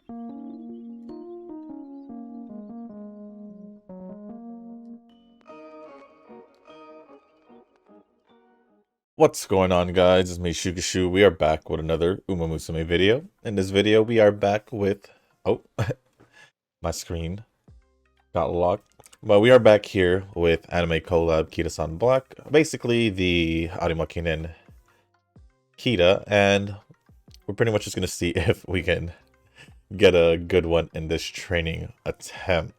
What's going on, guys? It's me, Shukashu. We are back with another Musume video. In this video, we are back with... Oh, my screen got locked. But we are back here with Anime Collab Kitasan Black. Basically, the Arimakinen Kita. And we're pretty much just going to see if we can get a good one in this training attempt.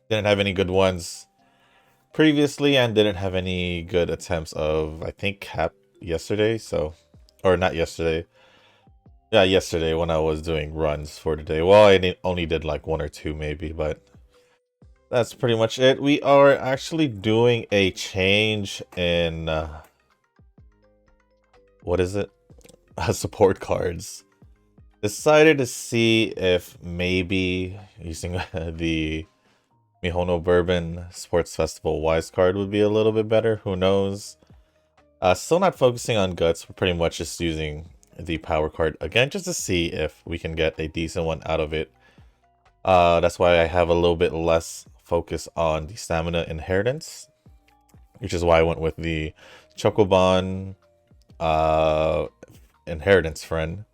Didn't have any good ones previously and didn't have any good attempts of, I think, cap yesterday. So, or not yesterday. Yeah, yesterday when I was doing runs for today. Well, I only did like one or two maybe, but that's pretty much it. We are actually doing a change in, what is it? Support cards. Decided to see if maybe using the Mihono Bourbon Sports Festival Wise card would be a little bit better. Who knows? Still not focusing on guts. We're pretty much just using the power card again, just to see if we can get a decent one out of it. That's why I have a little bit less focus on the stamina inheritance, which is why I went with the Chocoban inheritance friend,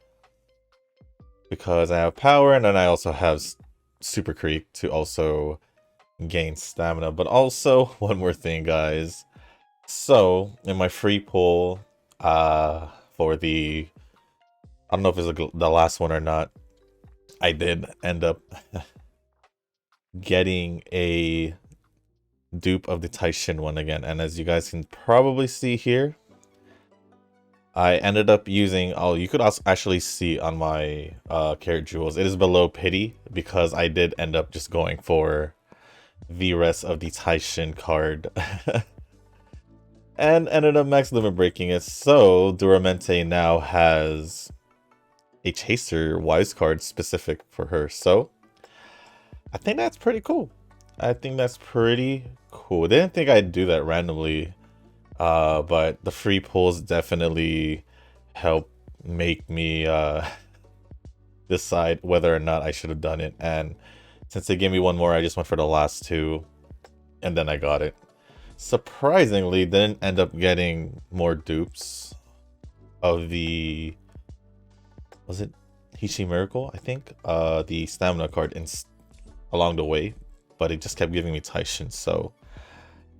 because I have power and then I also have Super Creep to also gain stamina. But also one more thing, guys. So in my free pull for the, I don't know if it's the last one or not, I did end up getting a dupe of the Taishin one again. And as you guys can probably see here, I ended up using, oh, you could also actually see on my Carrot Jewels, it is below pity, because I did end up just going for the rest of the Taishin card. And ended up max limit breaking it. So Duramente now has a Chaser Wise card specific for her. So I think that's pretty cool. Didn't think I'd do that randomly. But the free pulls definitely help make me decide whether or not I should have done it. And since they gave me one more, I just went for the last two, and then I got it. Surprisingly, didn't end up getting more dupes of the, was it Hishi Miracle? I think the stamina card along the way, but it just kept giving me Taishin, so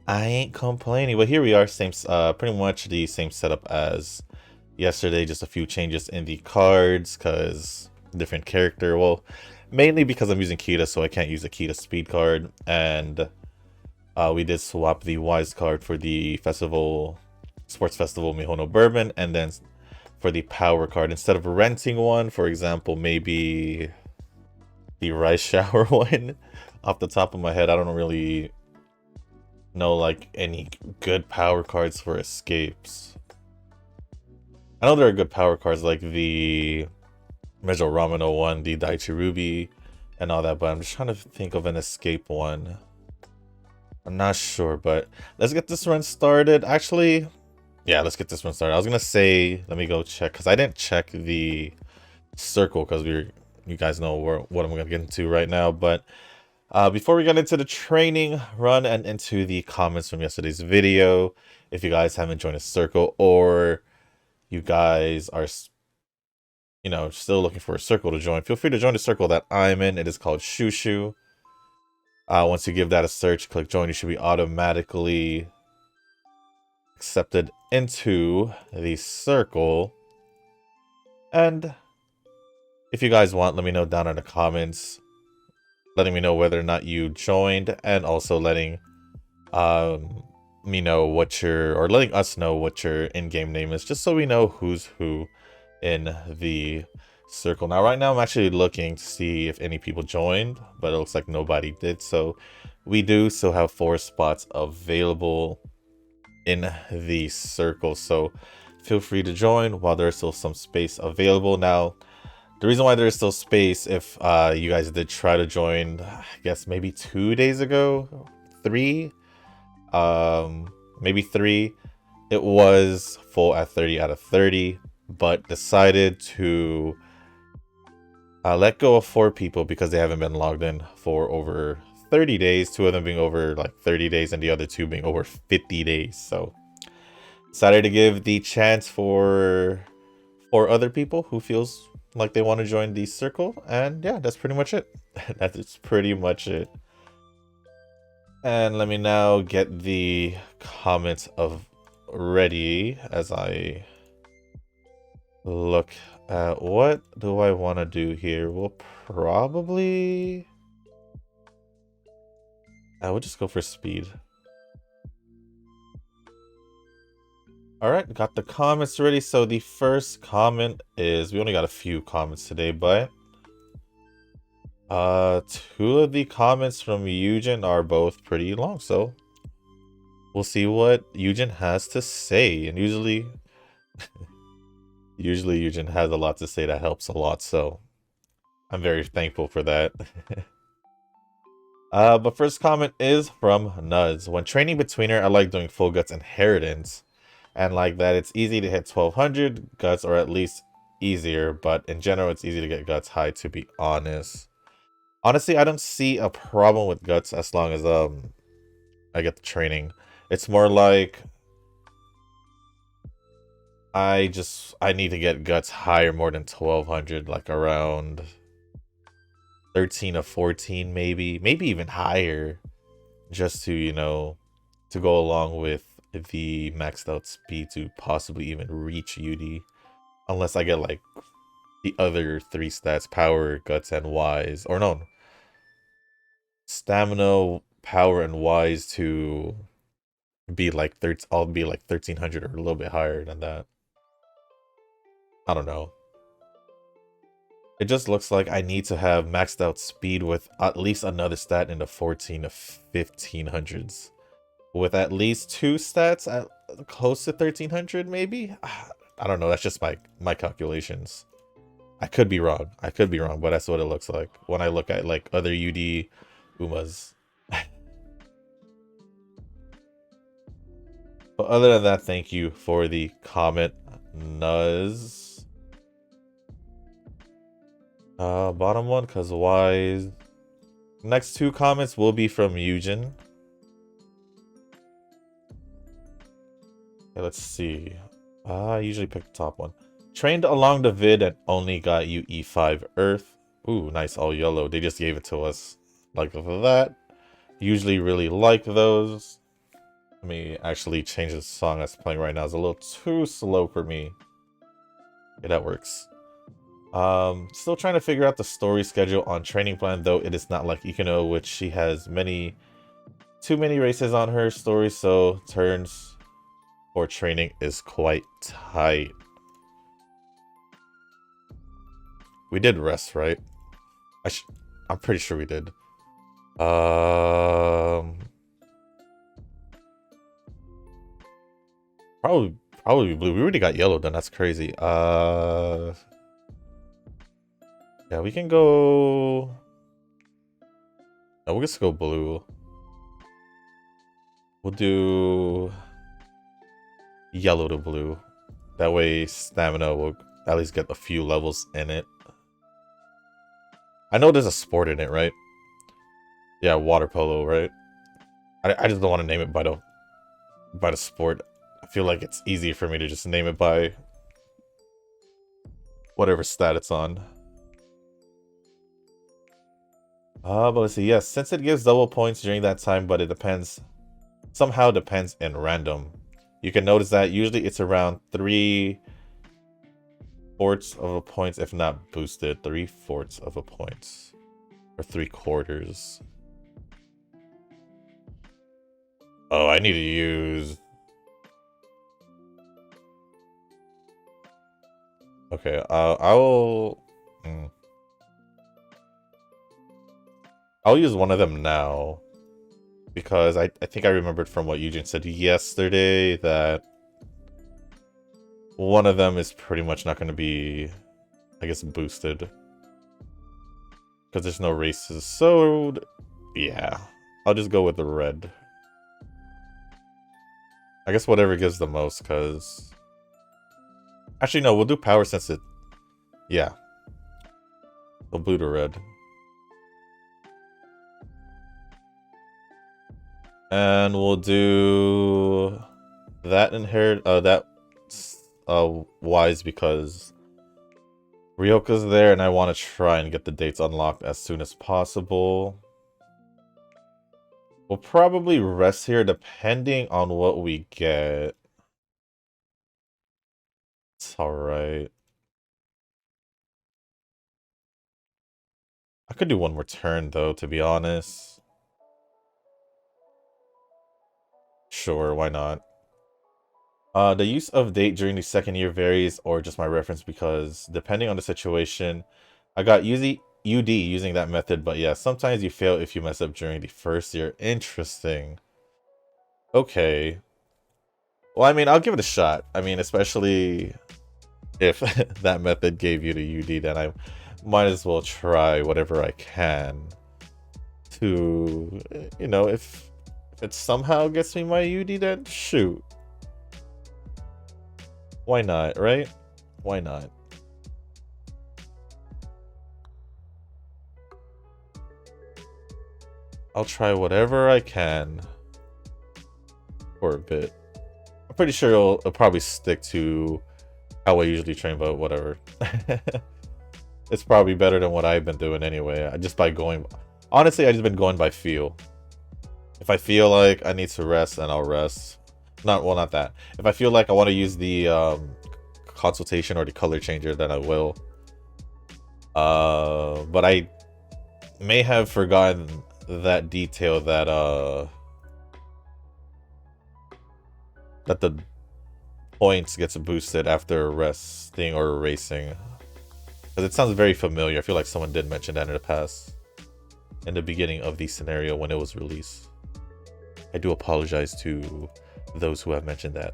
I ain't complaining. But here we are, same, pretty much the same setup as yesterday, just a few changes in the cards, because different character. Well, mainly because I'm using Kita, so I can't use a Kita speed card. And we did swap the Wise card for the Sports Festival Mihono Bourbon, and then for the Power card, instead of renting one, for example, maybe the Rice Shower one. Off the top of my head, I don't really know like any good power cards for escapes. I know there are good power cards like the Mejo Ramino one, the Daichi Ruby, and all that, but I'm just trying to think of an escape one. I'm not sure, but let's get this run started. Actually, yeah, let's get this run started. I was gonna say, let me go check, because I didn't check the circle, because you guys know what I'm gonna get into right now. But before we get into the training run and into the comments from yesterday's video, if you guys haven't joined a circle, or you guys are, you know, still looking for a circle to join, feel free to join the circle that I'm in. It is called Shushu. Once you give that a search, click join, you should be automatically accepted into the circle. And if you guys want, let me know down in the comments, letting me know whether or not you joined, and also letting me know what or letting us know what your in-game name is, just so we know who's who in the circle. Now right now I'm actually looking to see if any people joined, but it looks like nobody did. So we do still have 4 spots available in the circle, so feel free to join while there's still some space available. Now the reason why there's still space, if you guys did try to join, I guess maybe 2 days ago, 3, maybe 3, it was full at 30 out of 30, but decided to Let go of 4 people because they haven't been logged in for over 30 days. 2 of them being over like 30 days and the other 2 being over 50 days. So decided to give the chance for 4 other people who feels like they want to join the circle. And yeah, that's pretty much it. That's pretty much it. And let me now get the comments of ready as I look at what do I want to do here. We'll probably... I would just go for speed. Alright, got the comments ready. So the first comment is... We only got a few comments today, but... 2 of the comments from Eugen are both pretty long, so... We'll see what Eugen has to say. And usually... usually Eugen has a lot to say that helps a lot, so... I'm very thankful for that. But first comment is from Nuds. When training betweener, I like doing full guts inheritance. And like that, it's easy to hit 1200 guts, or at least easier. But in general, it's easy to get guts high, to be honest. Honestly, I don't see a problem with guts as long as I get the training. It's more like I need to get guts higher more than 1200, like around 13 or 14 maybe even higher, just to, you know, to go along with the maxed out speed to possibly even reach UD, unless I get like the other 3 stats, power, guts, and wise, or no, stamina, power, and wise to be like I'll be like 1300 or a little bit higher than that. I don't know. It just looks like I need to have maxed out speed with at least another stat in the 14 to 1500s. With at least 2 stats at close to 1300 maybe? I don't know, that's just my calculations. I could be wrong, but that's what it looks like when I look at like other UD Umas. But other than that, thank you for the comment, Nuz. Bottom one, cause wise. Next 2 comments will be from Eugen. Okay, let's see. I usually pick the top one. Trained along the vid and only got you E5 Earth. Ooh, nice, all yellow. They just gave it to us like that. Usually really like those. Let me actually change the song that's playing right now. It's a little too slow for me. Okay, that works. Still trying to figure out the story schedule on Training Plan, though it is not like Ikano, which she has too many races on her story, so turns for training is quite tight. We did rest, right? I'm pretty sure we did. Probably blue. We already got yellow done. That's crazy. Yeah, we can go... No, we'll just go blue. We'll do... yellow to blue. That way stamina will at least get a few levels in it. I know there's a sport in it, right? Yeah, water polo, right? I just don't want to name it by the sport. I feel like it's easier for me to just name it by whatever stat it's on. But let's see. Yes, since it gives double points during that time, but it somehow depends in random. You can notice that usually it's around 3/4 of a point, if not boosted. 3/4 of a point. Or 3/4. Oh, I need to use... Okay, I'll use one of them now. Because I think I remembered from what Eugen said yesterday that one of them is pretty much not going to be, I guess, boosted. Because there's no races. So, yeah. I'll just go with the red. I guess whatever gives the most, because... Actually, no, we'll do power since it... Yeah. So blue to red. And we'll do that wise because Ryoka's there and I want to try and get the dates unlocked as soon as possible. We'll probably rest here depending on what we get. It's alright. I could do one more turn though, to be honest. Sure, why not? The use of date during the second year varies, or just my reference, because depending on the situation, I got UD using that method, but yeah, sometimes you fail if you mess up during the first year. Interesting. Okay. Well, I mean, I'll give it a shot. I mean, especially if that method gave you the UD, then I might as well try whatever I can to, you know, if it somehow gets me my UD, then shoot. Why not, right? Why not? I'll try whatever I can for a bit. I'm pretty sure it'll probably stick to how I usually train, but whatever. It's probably better than what I've been doing anyway. Honestly, I've just been going by feel. If I feel like I need to rest, then I'll rest. Not that. If I feel like I want to use the consultation or the color changer, then I will. But I may have forgotten that detail that the points gets boosted after resting or racing. Because it sounds very familiar. I feel like someone did mention that in the past. In the beginning of the scenario when it was released. I do apologize to those who have mentioned that.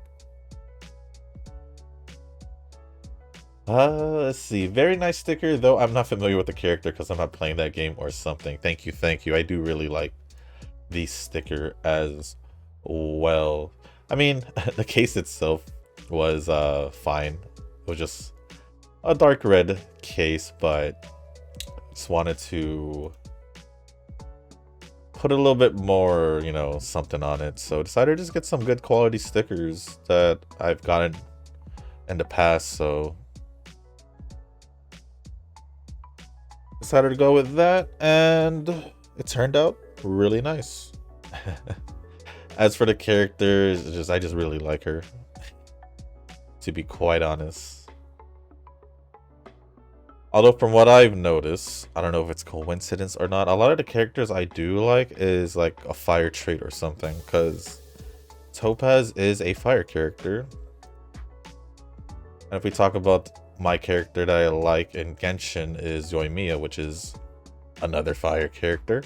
Let's see. Very nice sticker, though I'm not familiar with the character because I'm not playing that game or something. Thank you, thank you. I do really like the sticker as well. I mean, the case itself was fine. It was just a dark red case, but just wanted to put a little bit more, you know, something on it. So decided to just get some good quality stickers that I've gotten in the past. So decided to go with that, and it turned out really nice. As for the characters, I just really like her, to be quite honest. Although from what I've noticed, I don't know if it's coincidence or not, a lot of the characters I do like is like a fire trait or something, because Topaz is a fire character. And if we talk about my character that I like in Genshin is Yoimiya, which is another fire character.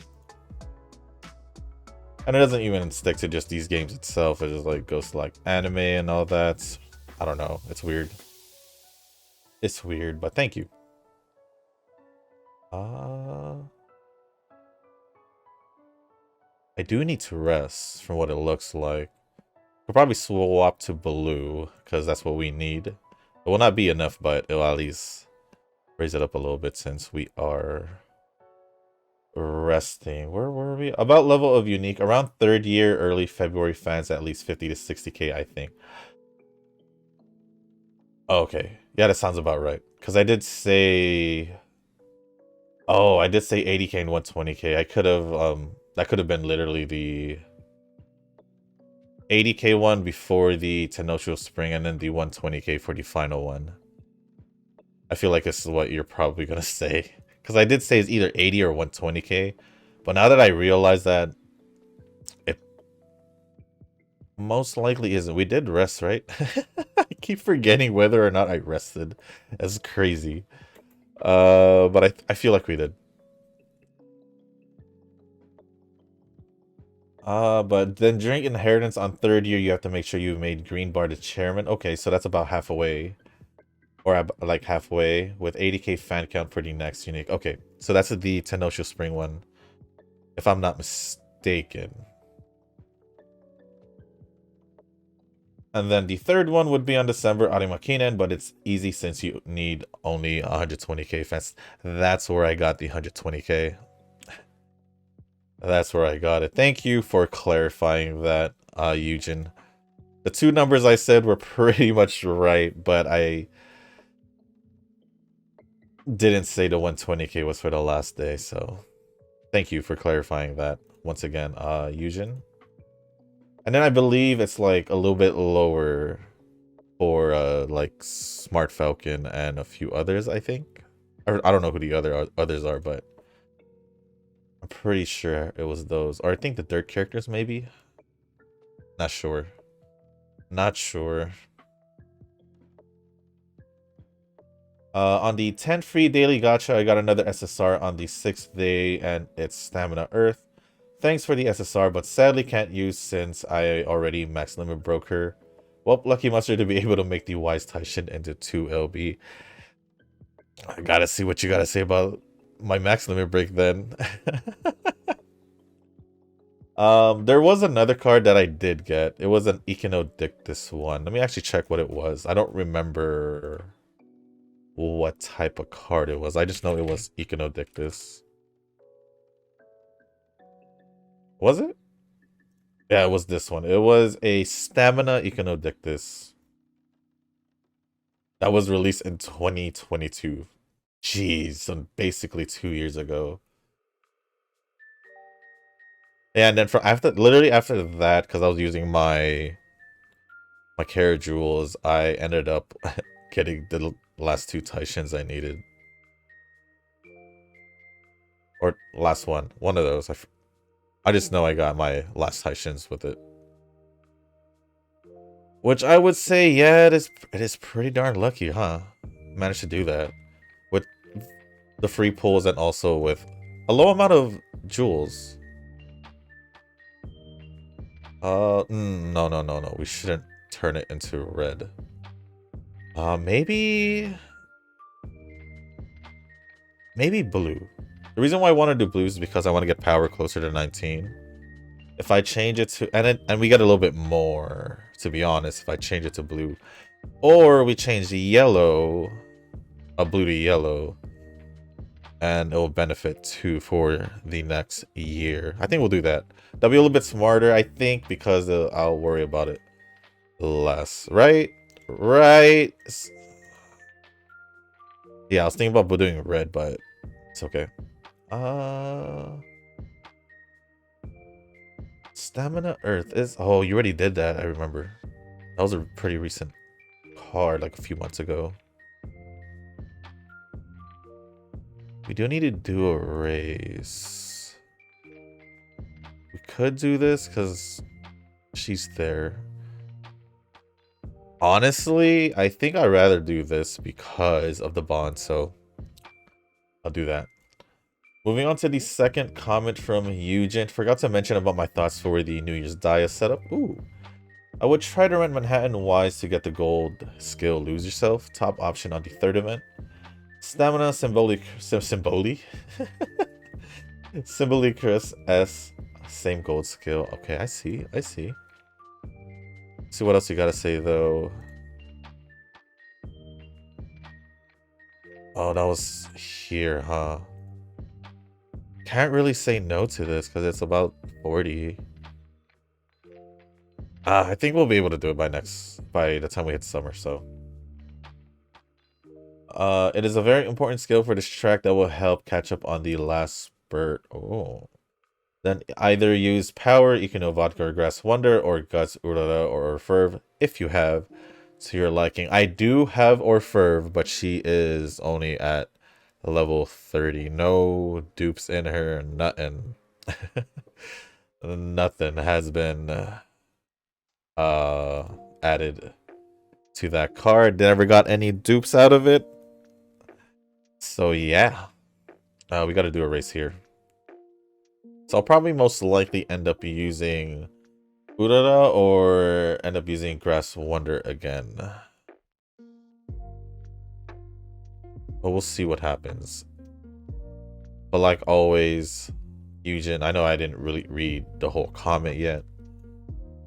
And it doesn't even stick to just these games itself, it just like goes to like anime and all that. I don't know, it's weird. It's weird, but thank you. I do need to rest from what it looks like. We'll probably swap to blue because that's what we need. It will not be enough, but it'll at least raise it up a little bit since we are resting. Where were we? About level of unique. Around 3rd year, early February fans, at least 50 to 60k, I think. Okay. Yeah, that sounds about right. Because I did say... Oh, I did say 80k and 120k. I could have, that could have been literally the 80k one before the Tennoshio Spring and then the 120k for the final one. I feel like this is what you're probably going to say. Because I did say it's either 80 or 120k. But now that I realize that it most likely isn't. We did rest, right? I keep forgetting whether or not I rested. That's crazy. But I feel like we did. But then during inheritance on 3rd year, you have to make sure you made green bar to chairman. Okay, so that's about halfway. Or like halfway with 80k fan count for the next unique. Okay, so that's the Tennoshio Spring one, if I'm not mistaken. And then the third one would be on December, Arimakinen, but it's easy since you need only 120k fence. That's where I got the 120k. That's where I got it. Thank you for clarifying that, Eugen. The two numbers I said were pretty much right, but I didn't say the 120k was for the last day, so thank you for clarifying that once again, Eugen. And then I believe it's like a little bit lower for like Smart Falcon and a few others, I think. Or I don't know who the others are, but I'm pretty sure it was those. Or I think the dirt characters maybe. Not sure. Not sure. On the 10th free daily gacha, I got another SSR on the 6th day, and it's Stamina Earth. Thanks for the SSR, but sadly can't use since I already max limit broke her. Well, lucky mustard to be able to make the Wise Taishin into 2 LB. I gotta see what you gotta say about my max limit break then. There was another card that I did get. It was an Echinodictus one. Let me actually check what it was. I don't remember what type of card it was. I just know it was Echinodictus. Was it? Yeah, it was this one. It was a Stamina Echinodictus. That was released in 2022. Jeez, so basically 2 years ago. Yeah, and then from literally after that, because I was using my Kara Jewels, I ended up getting the last 2 Taishins I needed. Or last one. One of those. I just know I got my last Taishins with it. Which I would say, yeah, it is pretty darn lucky, huh? Managed to do that. With the free pulls and also with a low amount of jewels. No. We shouldn't turn it into red. Maybe blue. The reason why I want to do blue is because I want to get power closer to 19. If I change it to and we get a little bit more, to be honest, if I change it to blue. Or we change the yellow, blue to yellow, and it will benefit too for the next year. I think we'll do that. That'll be a little bit smarter, I think, because I'll worry about it less. Right? Right? Yeah, I was thinking about doing red, but it's okay. Stamina Earth is... Oh, you already did that, I remember. That was a pretty recent card, like a few months ago. We do need to do a race. We could do this because she's there. Honestly, I think I'd rather do this because of the bond, so I'll do that. Moving on to the second comment from Eugen. Forgot to mention about my thoughts for the New Year's Dia setup. Ooh. I would try to rent Manhattan Wise to get the gold skill Lose Yourself. Top option on the third event. Stamina Symbolicus S. Same gold skill. Okay, I see. Let's see what else you gotta say though. Oh, that was here, huh? Can't really say no to this because it's about 40. I think we'll be able to do it by the time we hit summer, so. It is a very important skill for this track that will help catch up on the last spurt. Oh. Then either use Power, Ikino Vodka or Grass Wonder, or Guts, Urara, or Orferv if you have to your liking. I do have Orferv, but she is only at level 30. No dupes in her, nothing. Nothing has been added to that card. Never got any dupes out of it. So yeah. We gotta do a race here. So I'll probably most likely end up using Urara or end up using Grass Wonder again. But we'll see what happens. But like always, Eugen, I know I didn't really read the whole comment yet.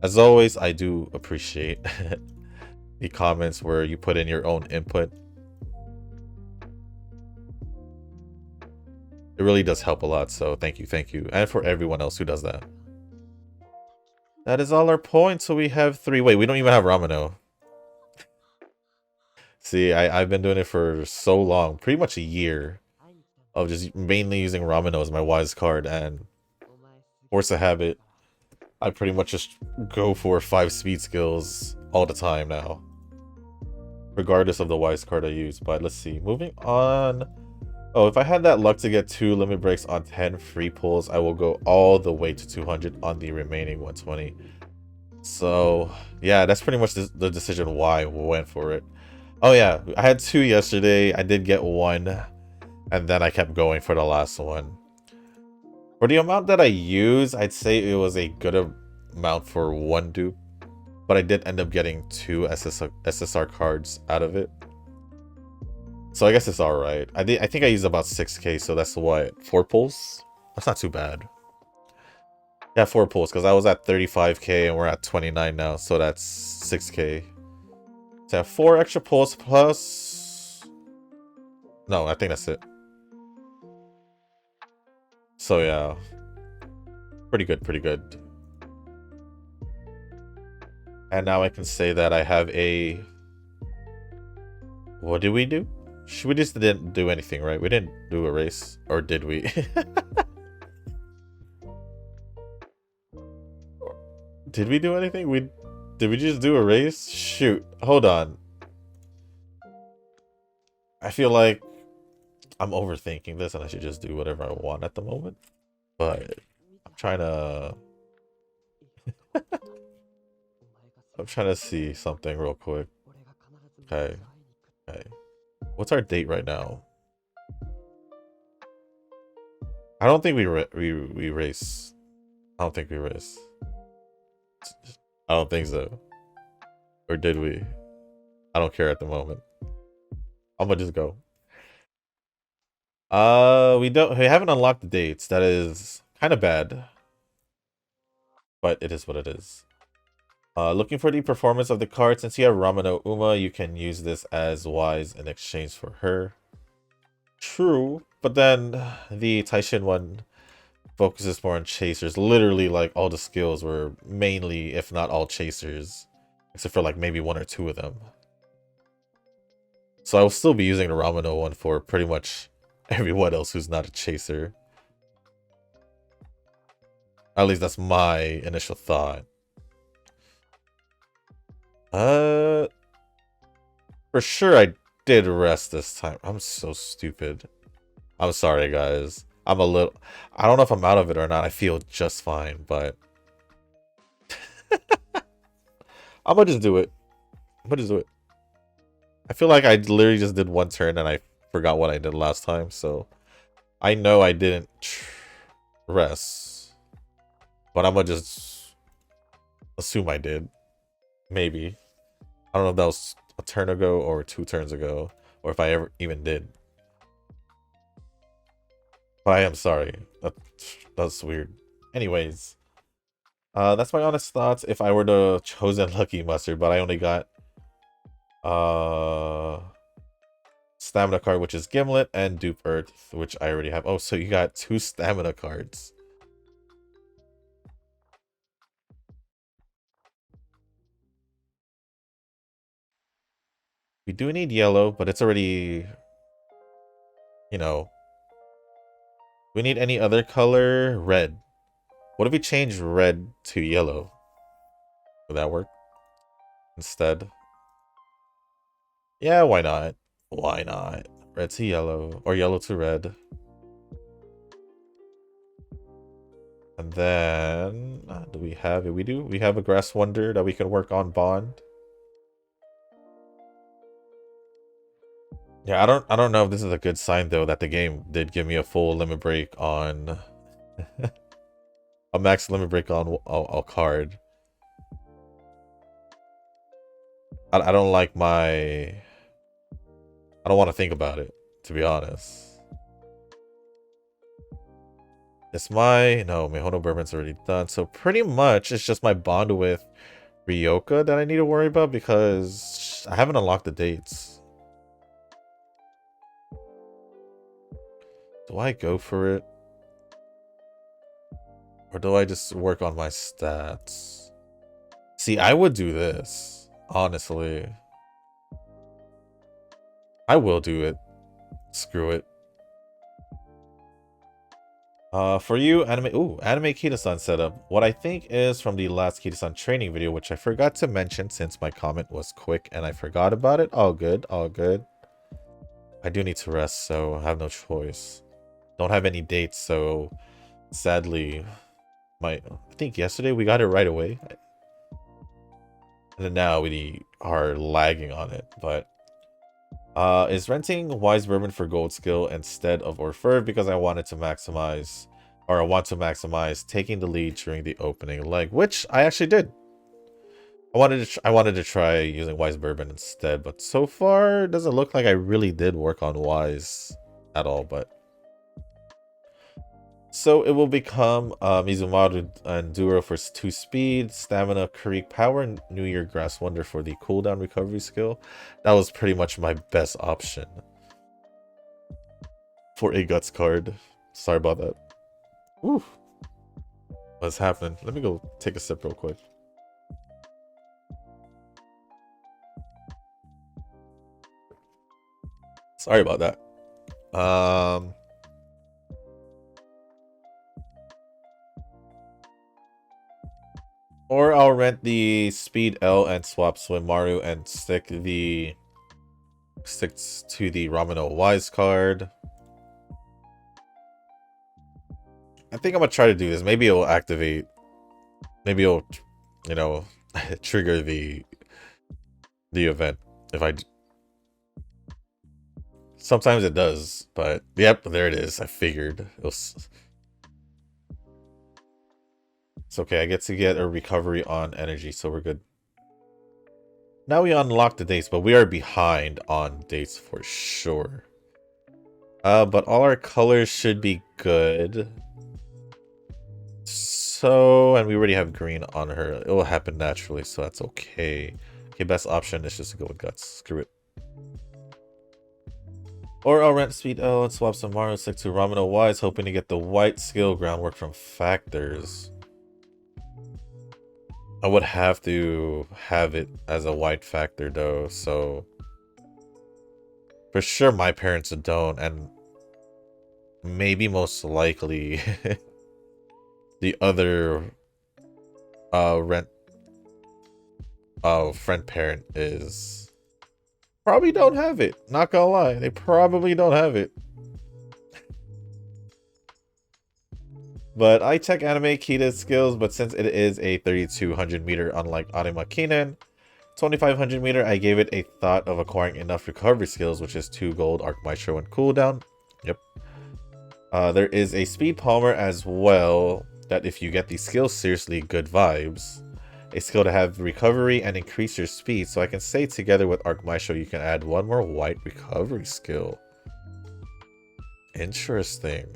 As always, I do appreciate the comments where you put in your own input. It really does help a lot, so thank you, thank you. And for everyone else who does that. That is all our points, so we have 3. Wait, we don't even have Ramino. See, I've been doing it for so long, pretty much a year, of just mainly using Ramino as my wise card, and force a habit. I pretty much just go for 5 speed skills all the time now, regardless of the wise card I use. But let's see, moving on. Oh, if I had that luck to get 2 limit breaks on 10 free pulls, I will go all the way to 200 on the remaining 120. So yeah, that's pretty much the decision why I went for it. Oh yeah, I had 2 yesterday. I did get 1, and then I kept going for the last one. For the amount that I use, I'd say it was a good amount for 1 dupe, but I did end up getting 2 SSR cards out of it. So I guess it's alright. I think I used about 6k, so that's what, 4 pulls? That's not too bad. Yeah, 4 pulls, because I was at 35k and we're at 29 now, so that's 6k. So I have 4 extra pulls plus... No, I think that's it. So yeah. Pretty good, pretty good. And now I can say that I have a... What did we do? We just didn't do anything, right? We didn't do a race. Or did we? Did we do anything? Did we just do a race? Shoot. Hold on. I feel like I'm overthinking this and I should just do whatever I want at the moment. But I'm trying to... I'm trying to see something real quick. Okay. Okay. What's our date right now? I don't think we race. I don't think we race. I don't think so. Or did we? I don't care at the moment. I'm gonna just go. We haven't unlocked the dates. That is kind of bad. But it is what it is. Looking for the performance of the card. Since you have Ramino Uma, you can use this as wise in exchange for her. True, but then the Taishin one focuses more on chasers. Literally, like, all the skills were mainly, if not all, chasers. Except for, like, maybe 1 or 2 of them. So I will still be using the Ramino one for pretty much everyone else who's not a chaser. At least that's my initial thought. For sure I did rest this time. I'm so stupid. I'm sorry, guys. I don't know if I'm out of it or not. I feel just fine, but... I'm gonna just do it. I feel like I literally just did 1 turn and I forgot what I did last time, so... I know I didn't rest. But I'm gonna just... assume I did. Maybe. I don't know if that was a turn ago or 2 turns ago, or if I ever even did. But I am sorry. That's weird. Anyways, that's my honest thoughts if I were the chosen lucky mustard, but I only got stamina card, which is Gimlet, and Dupe Earth, which I already have. Oh, so you got 2 stamina cards. We do need yellow, but it's already, you know, we need any other color. Red. What if we change red to yellow? Would that work instead? Yeah, why not? Why not? Red to yellow, or yellow to red. And then, do we have it? We do. We have a Grass Wonder that we can work on Bond. Yeah, I don't know if this is a good sign though that the game did give me a full limit break on a max limit break on a card. I don't like I don't want to think about it, to be honest. It's no, Mihono Bourbon's already done. So pretty much it's just my bond with Ryoka that I need to worry about because I haven't unlocked the dates. Do I go for it? Or do I just work on my stats? See, I would do this, honestly. I will do it. Screw it. For you, Anime Kitasan setup. What I think is from the last Kitasan training video, which I forgot to mention since my comment was quick and I forgot about it. All good, all good. I do need to rest, so I have no choice. Don't have any dates, so sadly, I think yesterday we got it right away. And then now we are lagging on it, but is renting Wise Bourbon for gold skill instead of Orfeur because I wanted to maximize, or I want to maximize taking the lead during the opening leg, which I actually did. I wanted to try using Wise Bourbon instead, but so far it doesn't look like I really did work on Wise at all, but so it will become Mizumaru and Duro for 2 speed, Stamina, Creek Power, and New Year Grass Wonder for the cooldown recovery skill. That was pretty much my best option for a Guts card. Sorry about that. Ooh. What's happening? Let me go take a sip real quick. Sorry about that. Or I'll rent the Speed L and swap Swim Maru and stick to the Ramino Wise card. I think I'm gonna try to do this. Maybe it'll activate. Maybe it'll, you know, trigger the event if I. Sometimes it does, but yep, there it is. I figured it was. It's okay, I get to get a recovery on energy, so we're good. Now we unlock the dates, but we are behind on dates for sure. But all our colors should be good. So, and we already have green on her. It will happen naturally, so that's okay. Okay, best option is just to go with Guts. Screw it. Or I'll rent Speed L and swap some Mario, stick to Ramino Wise, hoping to get the white skill groundwork from Factors. I would have to have it as a white factor though, so for sure my parents don't, and maybe most likely the other friend parent is probably don't have it. Not gonna lie, they probably don't have it. But I check Anime Kita's skills, but since it is a 3200 meter, unlike Anime Kinen, 2500 meter, I gave it a thought of acquiring enough recovery skills, which is 2 gold, Arc Maestro, and cooldown. Yep. There is a Speed Palmer as well, that if you get these skills, seriously good vibes. A skill to have recovery and increase your speed, so I can say together with Arc Maestro, you can add 1 more white recovery skill. Interesting.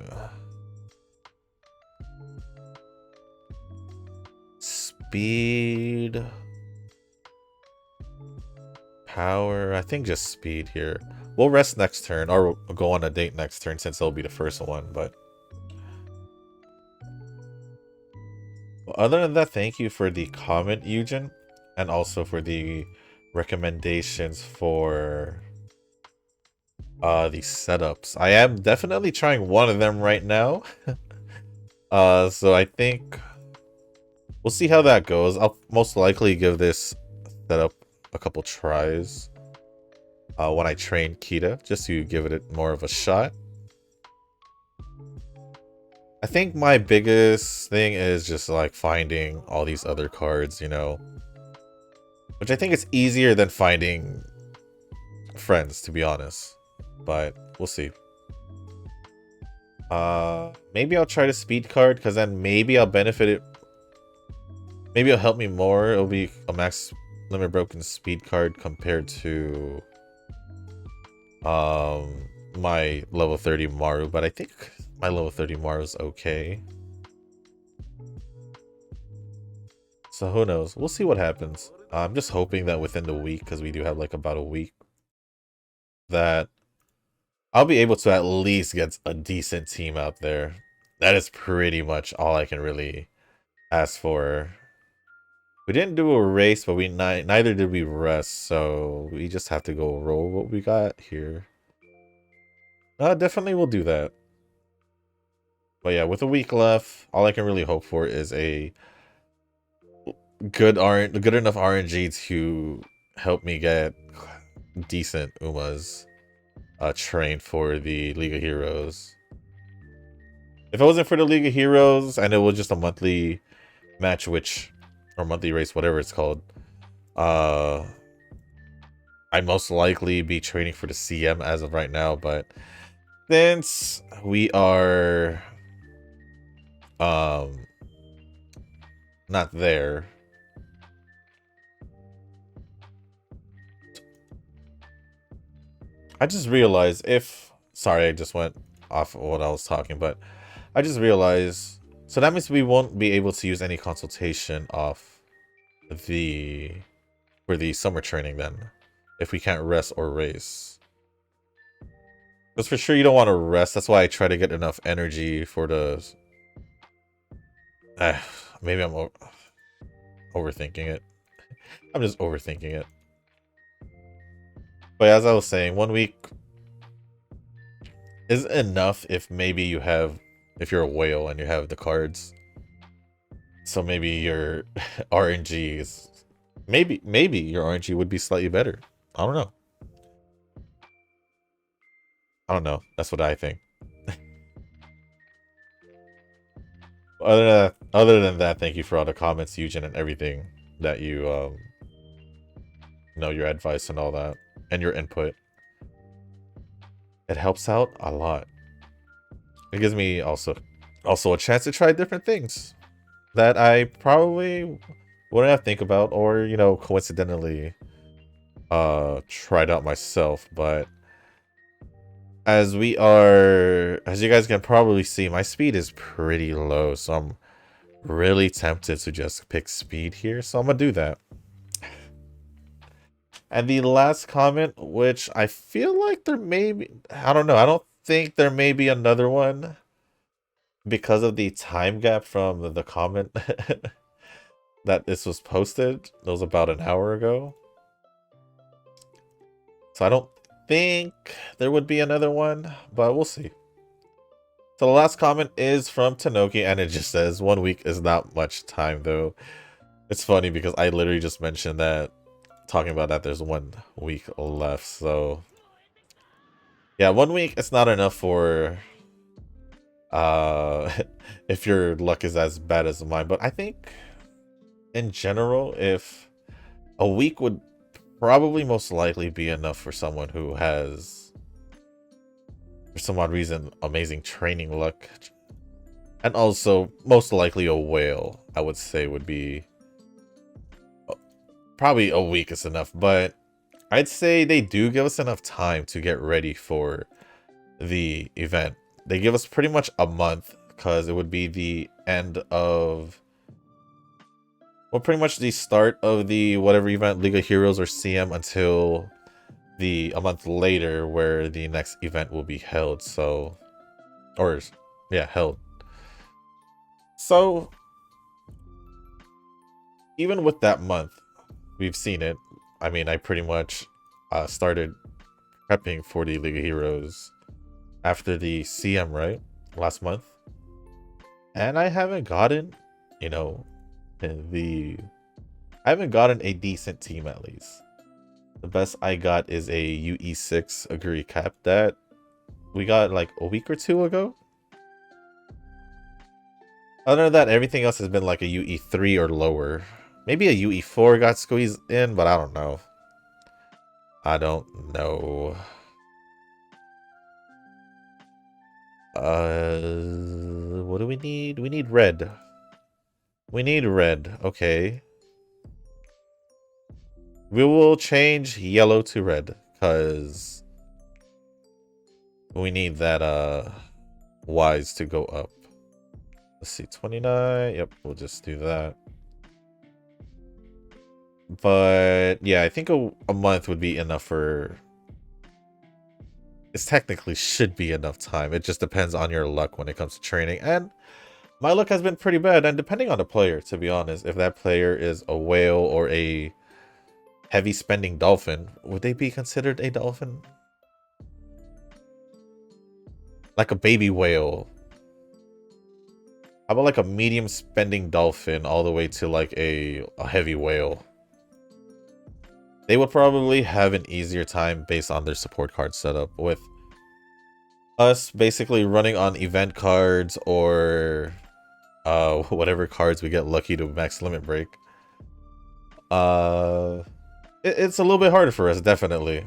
Speed, power, I think just speed here. We'll rest next turn, or we'll go on a date next turn since it'll be the first one, but well, other than that, thank you for the comment, Eugen, and also for the recommendations for the setups. I am definitely trying one of them right now. So I think we'll see how that goes. I'll most likely give this setup a couple tries when I train Kita, just to give it more of a shot. I think my biggest thing is just like finding all these other cards, you know, which I think is easier than finding friends, to be honest, but we'll see. Maybe I'll try the speed card, because then maybe I'll benefit it. Maybe it'll help me more. It'll be a max limit broken speed card compared to my level 30 Maru, but I think My level 30 Mara is okay. So who knows? We'll see what happens. I'm just hoping that within the week, because we do have like about a week, that I'll be able to at least get a decent team out there. That is pretty much all I can really ask for. We didn't do a race, but we neither did we rest, so we just have to go roll what we got here. Definitely we'll do that. But yeah, with a week left, all I can really hope for is a good enough RNG to help me get decent Umas trained for the League of Heroes. If it wasn't for the League of Heroes and it was just a monthly match, or monthly race, whatever it's called, I'd most likely be training for the CM as of right now. But since we are not there, I just realized sorry, I just went off of what I was talking, but I just realized, so that means we won't be able to use any consultation off for the summer training then, if we can't rest or race. Because for sure you don't want to rest. That's why I try to get enough energy for the... maybe I'm overthinking it. I'm just overthinking it. But as I was saying, 1 week is enough if maybe if you're a whale and you have the cards. So maybe your RNG is... Maybe your RNG would be slightly better. I don't know. That's what I think. Other than that, thank you for all the comments, Eugen, and everything that you your advice and all that, and your input. It helps out a lot. It gives me also a chance to try different things that I probably wouldn't have think about, or coincidentally tried out myself. But as you guys can probably see, my speed is pretty low, so I'm really tempted to just pick speed here, so I'm gonna do that. And the last comment, which I feel like there may be, I don't know, I don't think there may be another one because of the time gap from the comment that this was posted. It was about an hour ago. So I don't think there would be another one, but we'll see. So the last comment is from Tanoki, and it just says, 1 week is not much time, though. It's funny because I literally just mentioned that, talking about that there's 1 week left. So yeah, 1 week, it's not enough for if your luck is as bad as mine. But I think in general, if a week would probably most likely be enough for someone who has, for some odd reason, amazing training luck, and also most likely a whale, I would say would be probably a week is enough. But I'd say they do give us enough time to get ready for the event. They give us pretty much a month, because it would be the end of, well, pretty much the start of the whatever event, League of Heroes or CM, until a month later where the next event will be held. So, or yeah, held. So even with that month, we've seen it. I mean, I pretty much started prepping for the League of Heroes after the CM, right? Last month. And I haven't gotten, I haven't gotten a decent team, at least. The best I got is a UE6 Agree Cap that we got like a week or two ago. Other than that, everything else has been like a UE3 or lower. Maybe a UE4 got squeezed in, but I don't know. What do we need? We need red. We need red. Okay. We will change yellow to red, because we need that, wise to go up. Let's see, 29. Yep, we'll just do that. But yeah, I think a month would be enough for... It technically should be enough time. It just depends on your luck when it comes to training. And my luck has been pretty bad. And depending on the player, to be honest, if that player is a whale or a heavy spending dolphin, would they be considered a dolphin? Like a baby whale. How about like a medium spending dolphin all the way to like a heavy whale? They would probably have an easier time based on their support card setup, with us basically running on event cards or whatever cards we get lucky to max limit break. It's a little bit harder for us, definitely.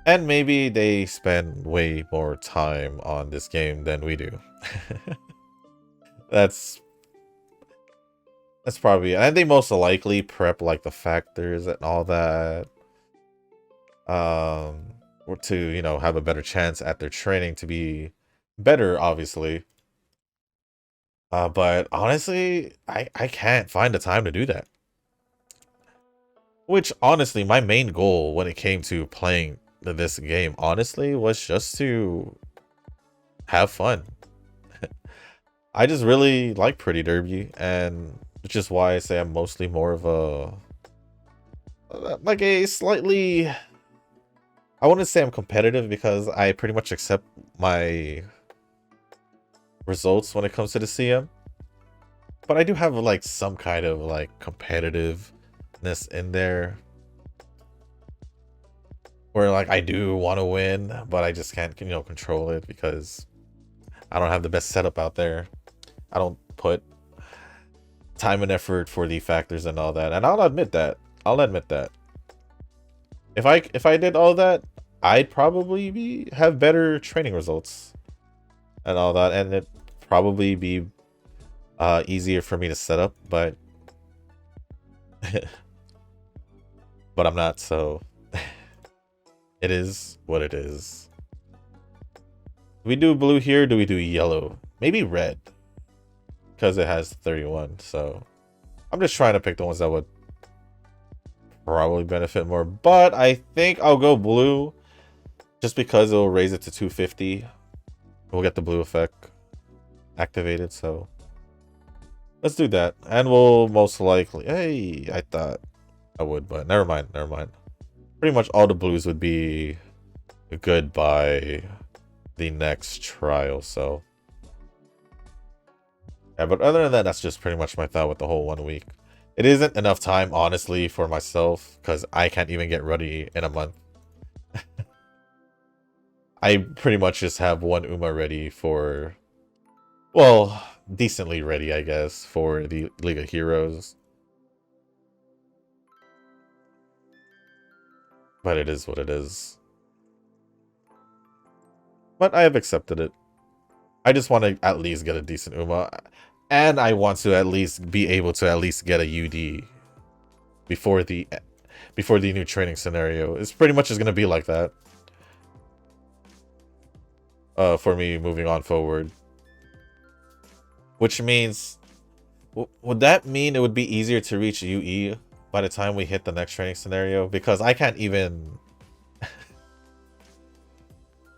And maybe they spend way more time on this game than we do. That's probably, and they most likely prep like the factors and all that. Or to, you know, have a better chance at their training to be better, obviously. But honestly, I can't find the time to do that. Which, honestly, my main goal when it came to playing this game, honestly, was just to have fun. I just really like Pretty Derby, and which is why I say I'm mostly more of a... like a slightly... I wouldn't say I'm competitive because I pretty much accept my results when it comes to the CM. But I do have like some kind of like competitiveness in there. Where like I do want to win, but I just can't, you know, control it because I don't have the best setup out there. I don't put time and effort for the factors and all that. And I'll admit that. If I did all that, I'd probably have better training results and all that, and it'd probably be easier for me to set up, but but I'm not, so it is what it is. Do we do blue here? Do we do yellow? Maybe red, because it has 31. So I'm just trying to pick the ones that would probably benefit more, but I think I'll go blue just because it'll raise it to 250. We'll get the blue effect activated, so let's do that. And we'll most likely... Hey, I thought I would, but never mind. Pretty much all the blues would be good by the next trial, so... Yeah, but other than that, that's just pretty much my thought with the whole 1 week. It isn't enough time, honestly, for myself, because I can't even get ready in a month. I pretty much just have one Uma ready for... Well, decently ready, I guess, for the League of Heroes. But it is what it is. But I have accepted it. I just want to at least get a decent Uma. And I want to at least be able to at least get a UD before the new training scenario. It's pretty much just going to be like that. For me moving on forward. Which means... would that mean it would be easier to reach UE by the time we hit the next training scenario? Because I can't even...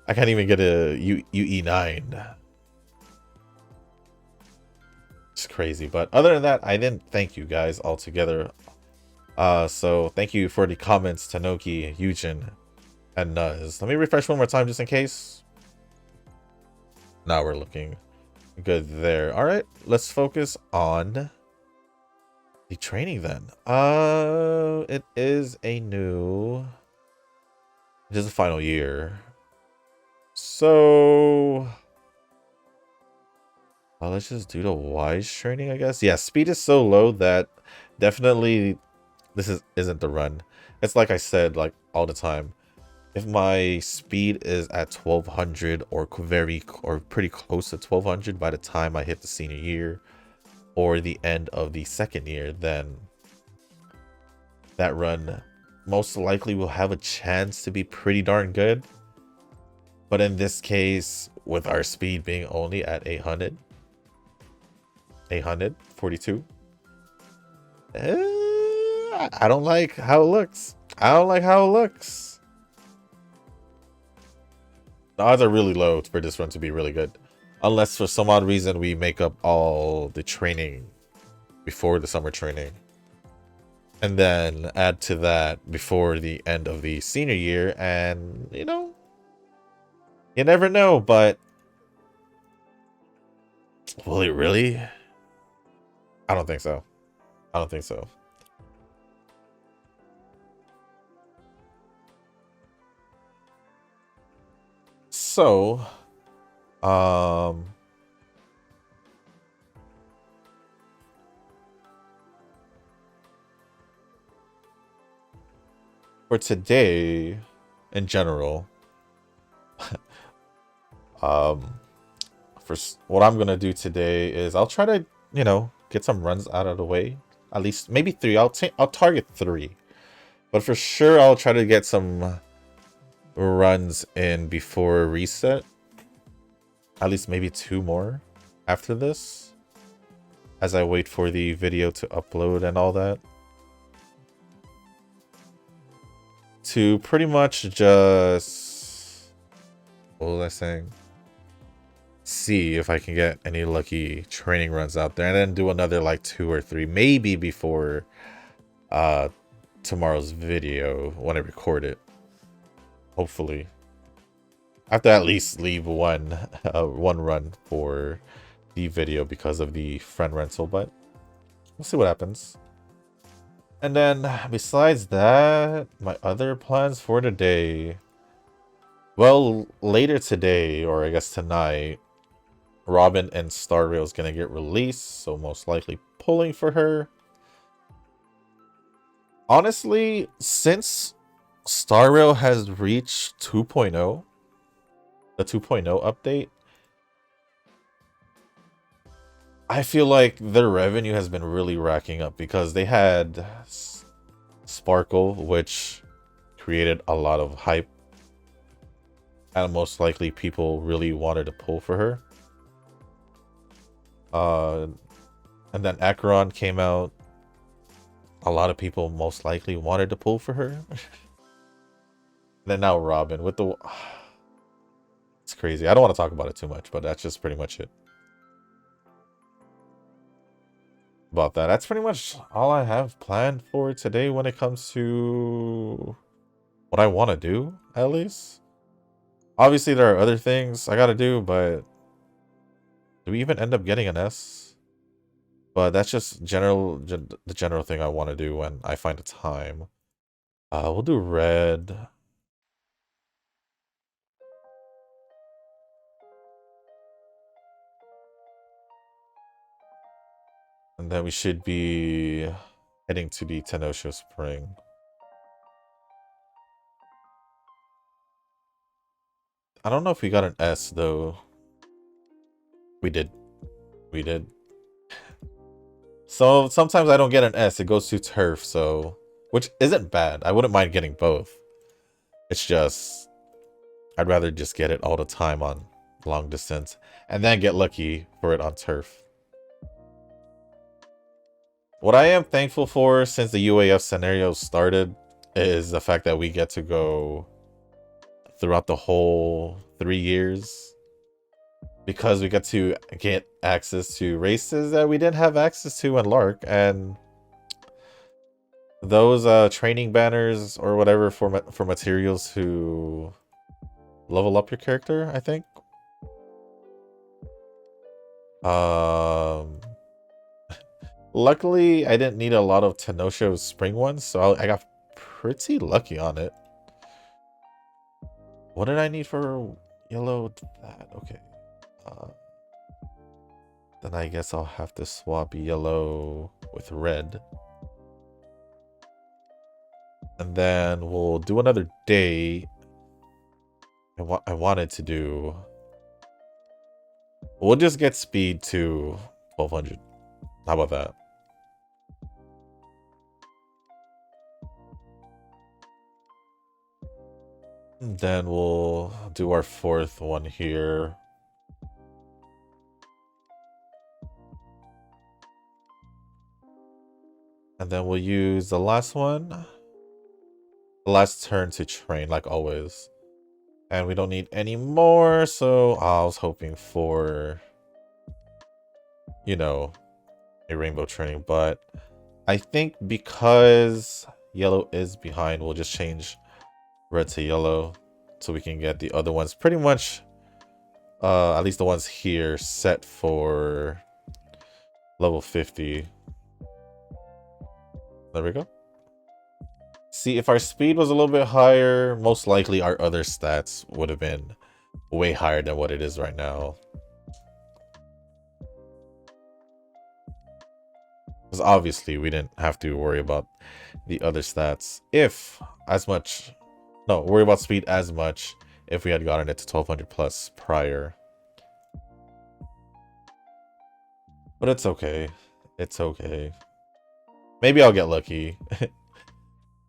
I can't even get a UE9. It's crazy. But other than that, I didn't thank you guys altogether. So thank you for the comments, Tanoki, Yujin, and Nuz. Let me refresh one more time just in case. Now we're looking good there. All right, let's focus on the training then. It is a new... It is the final year. So... well, let's just do the wise training, I guess. Yeah, speed is so low that definitely this isn't the run. It's like I said, like all the time. If my speed is at 1200 or pretty close to 1200 by the time I hit the senior year or the end of the second year, then that run most likely will have a chance to be pretty darn good. But in this case, with our speed being only at 842. I don't like how it looks. I don't like how it looks. The odds are really low for this run to be really good. Unless for some odd reason we make up all the training before the summer training. And then add to that before the end of the senior year. And, you know, you never know, but will it really? I don't think so. I don't think so. So, for today, in general, what I'm gonna do today is I'll try to, you know, get some runs out of the way. At least maybe 3. I'll target 3, but for sure I'll try to get some runs in before reset. At least maybe 2 more after this, as I wait for the video to upload and all that. To pretty much just, what was I saying? See if I can get any lucky training runs out there, and then do another like 2 or 3 maybe before tomorrow's video when I record it. Hopefully I have to at least leave one run for the video because of the friend rental, but we'll see what happens. And then besides that, my other plans for today, well, later today, or I guess tonight, Robin and Star Rail is going to get released, so most likely pulling for her. Honestly, since Star Rail has reached 2.0, the 2.0 update, I feel like their revenue has been really racking up because they had Sparkle, which created a lot of hype, and most likely people really wanted to pull for her. And then Acheron came out. A lot of people most likely wanted to pull for her. Then now Robin with the... It's crazy. I don't want to talk about it too much, but that's just pretty much it. About that. That's pretty much all I have planned for today when it comes to what I want to do, at least. Obviously, there are other things I got to do, but do we even end up getting an S? But that's just the general thing I want to do when I find a time. We'll do red. And then we should be heading to the Tenosho Spring. I don't know if we got an S, though. We did. We did. So sometimes I don't get an S. It goes to turf, so... Which isn't bad. I wouldn't mind getting both. It's just... I'd rather just get it all the time on long distance. And then get lucky for it on turf. What I am thankful for since the UAF scenario started is the fact that we get to go throughout the whole 3 years. Because we get to get access to races that we didn't have access to in Lark, and those training banners or whatever for materials to level up your character, I think. Luckily, I didn't need a lot of Tenosho Spring ones, so I got pretty lucky on it. What did I need for yellow? That okay. Then I guess I'll have to swap yellow with red. And then we'll do another day. And what I wanted to do... We'll just get speed to 1200. How about that? And then we'll do our 4th one here. And then we'll use the last one. The last turn to train, like always. And we don't need any more, so I was hoping for, you know, a rainbow training. But I think because yellow is behind, we'll just change red to yellow so we can get the other ones pretty much, at least the ones here, set for level 50. There we go. See, if our speed was a little bit higher, most likely our other stats would have been way higher than what it is right now. Because obviously we didn't have to worry about the other stats worry about speed as much if we had gotten it to 1200 plus prior. But it's okay. It's okay. Maybe I'll get lucky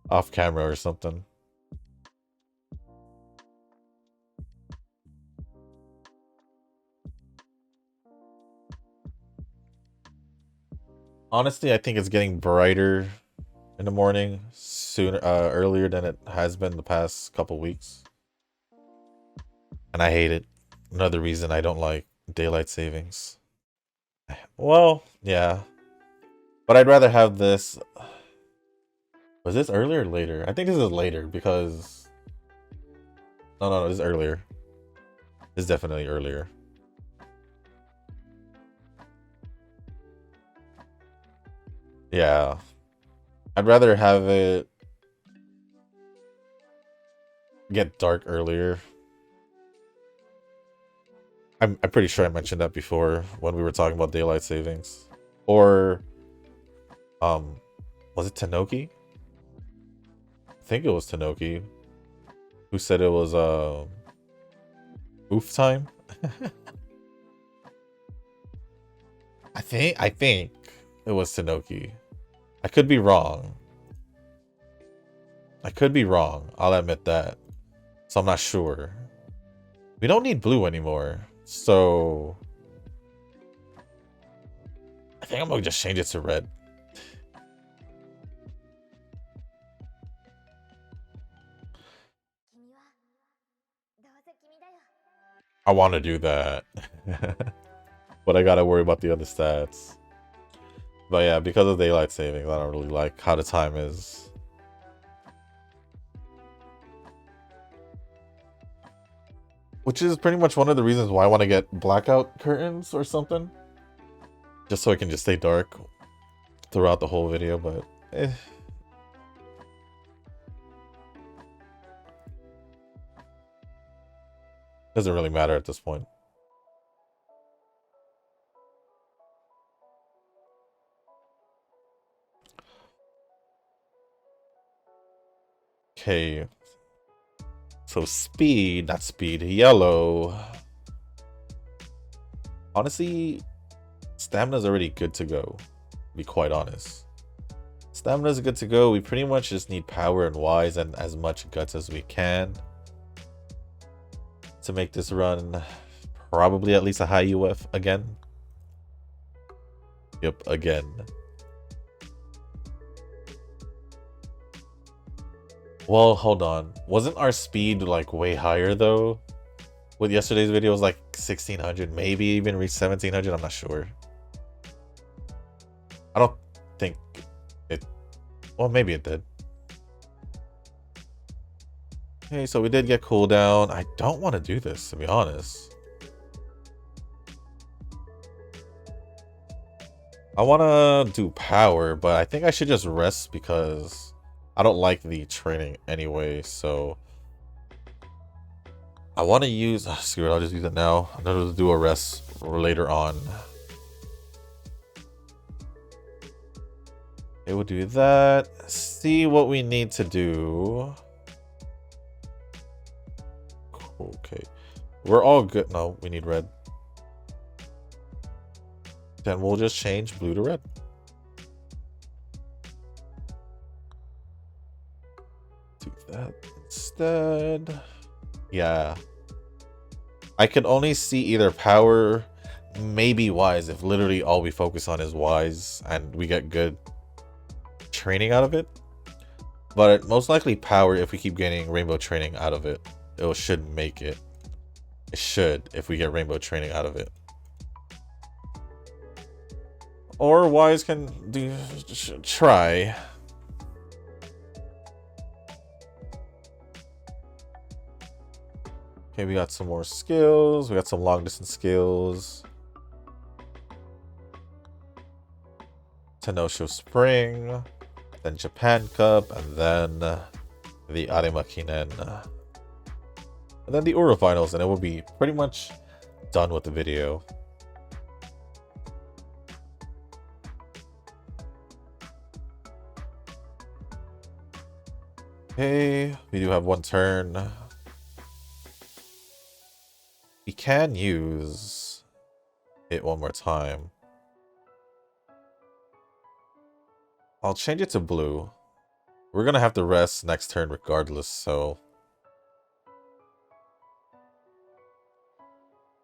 off camera or something. Honestly, I think it's getting brighter in the morning earlier than it has been the past couple weeks. And I hate it. Another reason I don't like daylight savings. Well, yeah. But I'd rather have this. Was this earlier or later? I think this is later because... No, this is earlier. This is definitely earlier. Yeah. I'd rather have it get dark earlier. I'm pretty sure I mentioned that before when we were talking about daylight savings. Or was it Tanoki? I think it was Tanoki who said it was oof time. I think it was Tanoki. I could be wrong. I'll admit that. So I'm not sure. We don't need blue anymore. So I think I'm gonna just change it to red. I want to do that. But I gotta worry about the other stats. But yeah, because of daylight savings, I don't really like how the time is. Which is pretty much one of the reasons why I want to get blackout curtains or something. Just so it can just stay dark throughout the whole video, but doesn't really matter at this point. Okay. So speed, not speed, yellow. Honestly, stamina's already good to go, to be quite honest. Stamina's good to go. We pretty much just need power and wise and as much guts as we can to make this run probably at least a high UF again. Yep, again. Well, hold on. Wasn't our speed like way higher though? With yesterday's video, it was like 1600, maybe even reach 1700. I'm not sure. I don't think it. Well, maybe it did. Okay, so we did get cooldown. I don't want to do this, to be honest. I want to do power, but I think I should just rest because I don't like the training anyway, so I want to use... screw it, I'll just use it now. I'm going to do a rest later on. It will do that. See what we need to do. Okay. We're all good. No, we need red. Then we'll just change blue to red. Do that instead. Yeah. I can only see either power, maybe wise, if literally all we focus on is wise and we get good training out of it. But most likely power if we keep getting rainbow training out of it. It should make it. It should if we get rainbow training out of it. Or Wise can try. Okay, we got some more skills. We got some long distance skills. Tenosho Spring, then Japan Cup, and then the Arima Kinen. And then the Ura Finals, and it will be pretty much done with the video. Okay, we do have one turn. We can use it one more time. I'll change it to blue. We're gonna have to rest next turn regardless, so...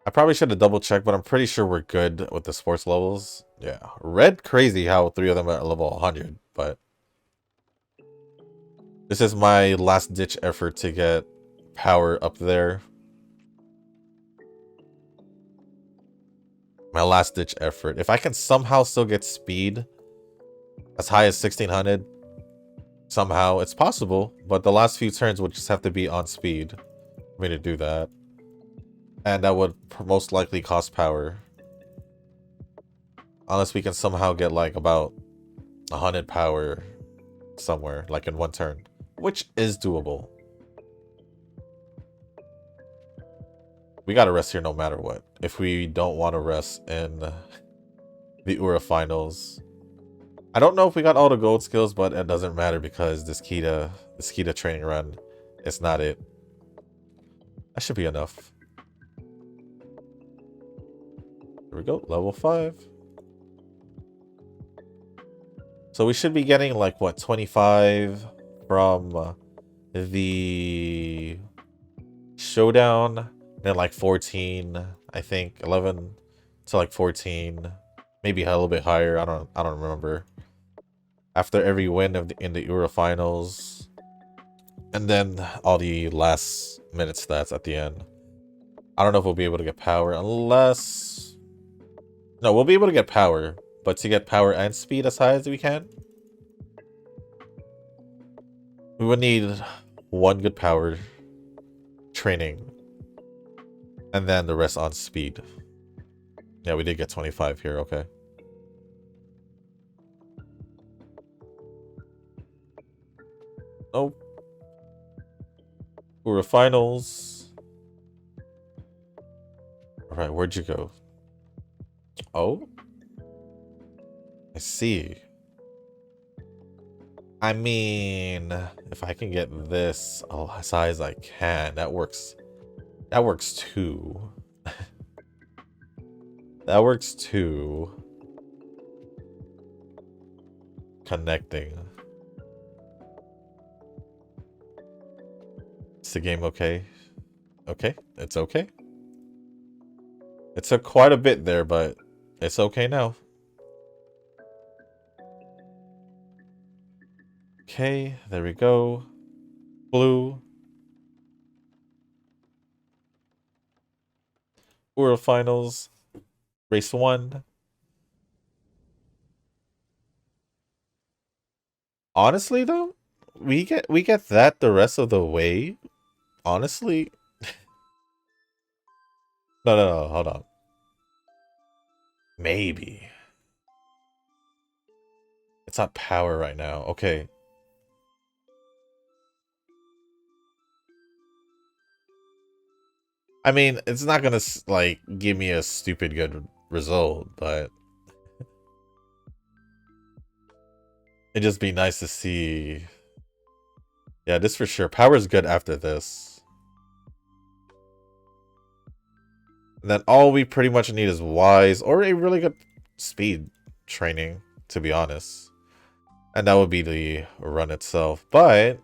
I probably should have double checked, but I'm pretty sure we're good with the sports levels. Yeah, red crazy how 3 of them are at level 100, but... This is my last ditch effort to get power up there. My last ditch effort. If I can somehow still get speed as high as 1600, somehow, it's possible, but the last few turns would just have to be on speed for me to do that. And that would most likely cost power. Unless we can somehow get like about 100 power somewhere, like in one turn, which is doable. We gotta rest here no matter what. If we don't want to rest in the Ura Finals. I don't know if we got all the gold skills, but it doesn't matter because this Kita training run is not it. That should be enough. There we go, level 5. So we should be getting like, what, 25 from the showdown. Then like 14, I think 11 to like 14, maybe a little bit higher. I don't remember. After every win in the Ura Finals, and then all the last minute stats at the end. I don't know if we'll be able to get power unless... No, we'll be able to get power, but to get power and speed as high as we can, we would need 1 good power training. And then the rest on speed. Yeah, we did get 25 here, okay. Nope. Ura Finals. Alright, where'd you go? Oh? I see. I mean, if I can get this as high as I can, that works. That works too. That works too. Connecting. Is the game okay? Okay, it's okay. It took quite a bit there, but it's okay now. Okay, there we go. Blue. Ura Finals. Race 1. Honestly though, we get that the rest of the way. Honestly. No, hold on. Maybe. It's not power right now. Okay. I mean, it's not gonna, like, give me a stupid good result, but... It'd just be nice to see... Yeah, this for sure. Power's good after this. And then all we pretty much need is Wise, or a really good speed training, to be honest. And that would be the run itself. But...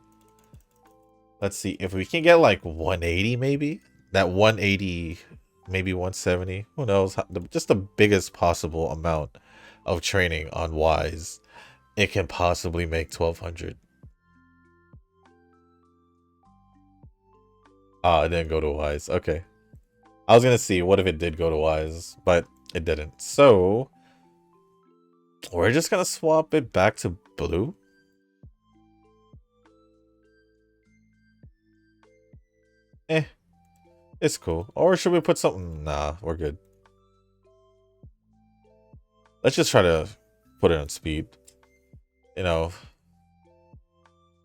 Let's see, if we can get, like, 180 maybe? That 180, maybe 170, who knows? Just the biggest possible amount of training on Wise it can possibly make 1200. Ah, it didn't go to Wise. Okay. I was gonna see what if it did go to Wise, but it didn't. So we're just gonna swap it back to blue. Eh, it's cool. Or should we put something? Nah, we're good. Let's just try to put it on speed. You know,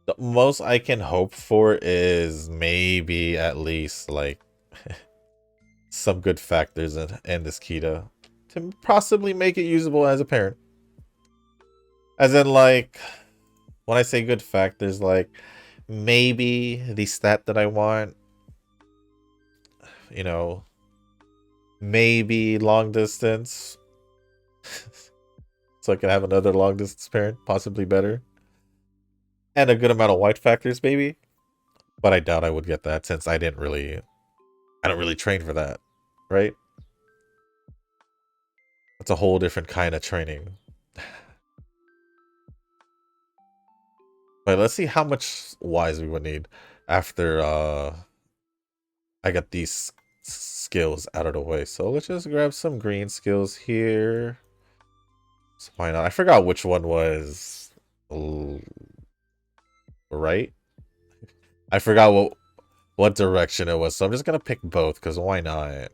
the most I can hope for is maybe at least like some good factors in this Kita to possibly make it usable as a parent. As in, like, when I say good factors, like maybe the stat that I want, you know, maybe long distance. So I can have another long distance parent, possibly better. And a good amount of white factors, maybe. But I doubt I would get that since I don't really train for that, right? That's a whole different kind of training. But let's see how much wise we would need after I got these skills out of the way. So let's just grab some green skills here. So why not? I forgot which one was right. I forgot what direction it was, so I'm just gonna pick both because why not?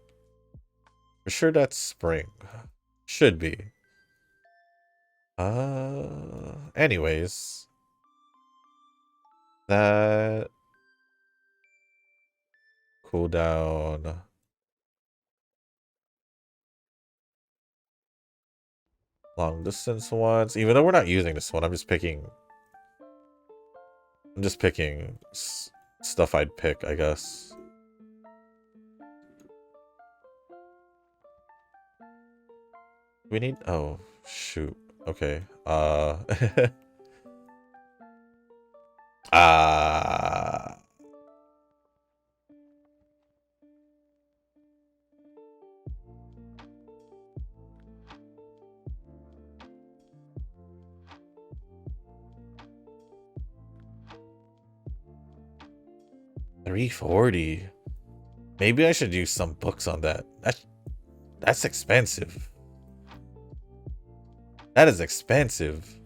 For sure that's spring. Should be. Anyways. That cooldown. Long distance ones. Even though we're not using this one, I'm just picking stuff I'd pick, I guess. We need, oh shoot. Okay. Ah. 340. Maybe I should use some books on that. That's expensive. That is expensive.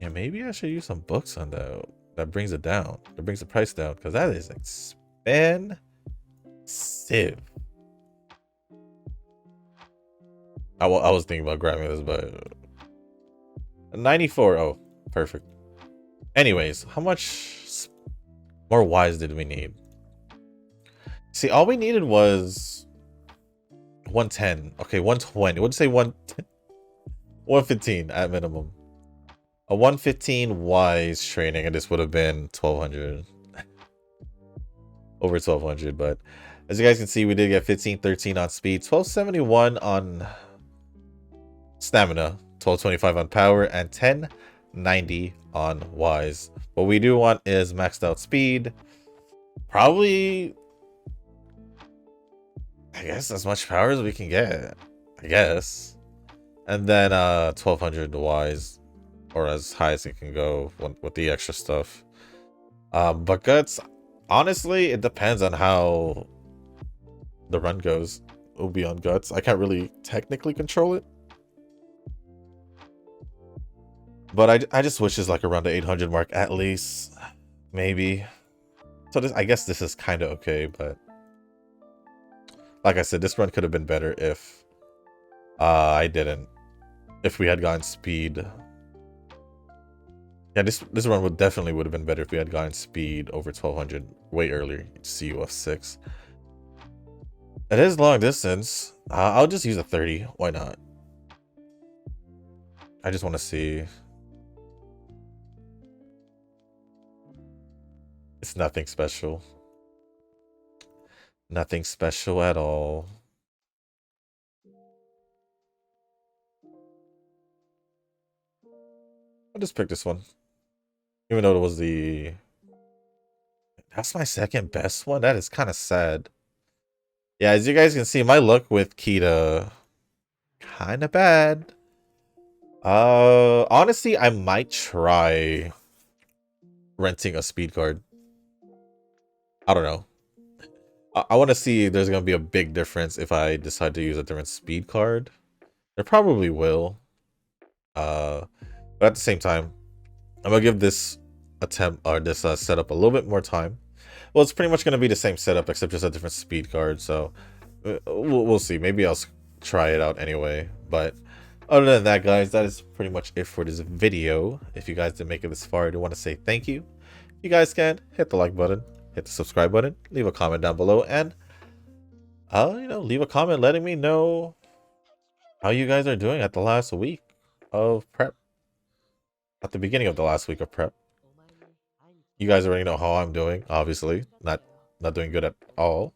Yeah, maybe I should use some books on that. That brings it down. That brings the price down because that is expensive. I was thinking about grabbing this, but 94. Oh, perfect. Anyways, how much more wise did we need? See, all we needed was 110. Okay, 120. What'd you say? 115 at minimum. A 115 wise training, and this would have been 1200. Over 1200, but as you guys can see, we did get 1513 on speed, 1271 on stamina, 1225 on power, and 1090 on wise. What we do want is maxed out speed. Probably, I guess, as much power as we can get, I guess. And then 1200 wise, or as high as it can go with the extra stuff. But guts, honestly, it depends on how the run goes. It'll be on guts. I can't really technically control it. But I just wish it's like around the 800 mark at least. Maybe. So I guess this is kind of okay, but like I said, this run could have been better if if we had gotten speed. Yeah, this run would have been better if we had gotten speed over 1200 way earlier. See UAF 6. It is long distance. I'll just use a 30. Why not? I just want to see. It's nothing special. Nothing special at all. I'll just pick this one. Even though it was the... That's my second best one? That is kind of sad. Yeah, as you guys can see, my luck with Kita kind of bad. Honestly, I might try renting a speed card. I don't know. I want to see if there's going to be a big difference if I decide to use a different speed card. There probably will. But at the same time, I'm going to give this attempt or this setup a little bit more time. Well, it's pretty much going to be the same setup except just a different speed card. So we'll see. Maybe I'll try it out anyway. But other than that, guys, that is pretty much it for this video. If you guys didn't make it this far, I do want to say thank you. If you guys can, hit the like button, hit the subscribe button, leave a comment down below, and leave a comment letting me know how you guys are doing at the last week of prep. At the beginning of the last week of prep. You guys already know how I'm doing, obviously. Not doing good at all.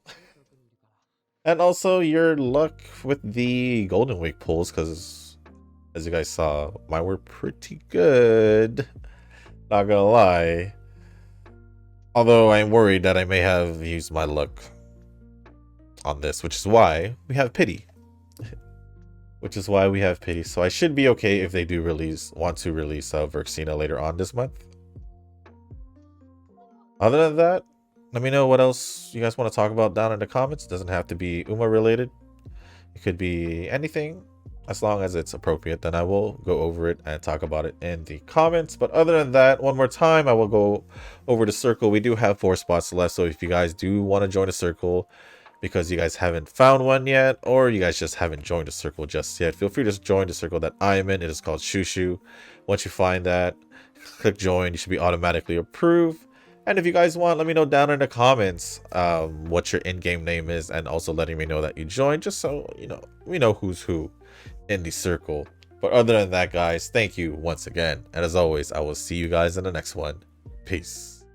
And also your luck with the Golden Week pulls, because as you guys saw, mine were pretty good. Not gonna lie. Although I'm worried that I may have used my luck on this, which is why we have pity. So I should be okay if they do want to release Verxina later on this month. Other than that, let me know what else you guys want to talk about down in the comments. It doesn't have to be UMA related. It could be anything. As long as it's appropriate, then I will go over it and talk about it in the comments. But other than that, one more time, I will go over the circle. We do have 4 spots left. So if you guys do want to join a circle because you guys haven't found one yet, or you guys just haven't joined the circle just yet, feel free to join the circle that I am in. It is called Shushu. Once you find that, click join. You should be automatically approved. And if you guys want, let me know down in the comments what your in-game name is, and also letting me know that you joined, just so we know who's who in the circle. But other than that, guys, thank you once again, and as always, I will see you guys in the next one. Peace.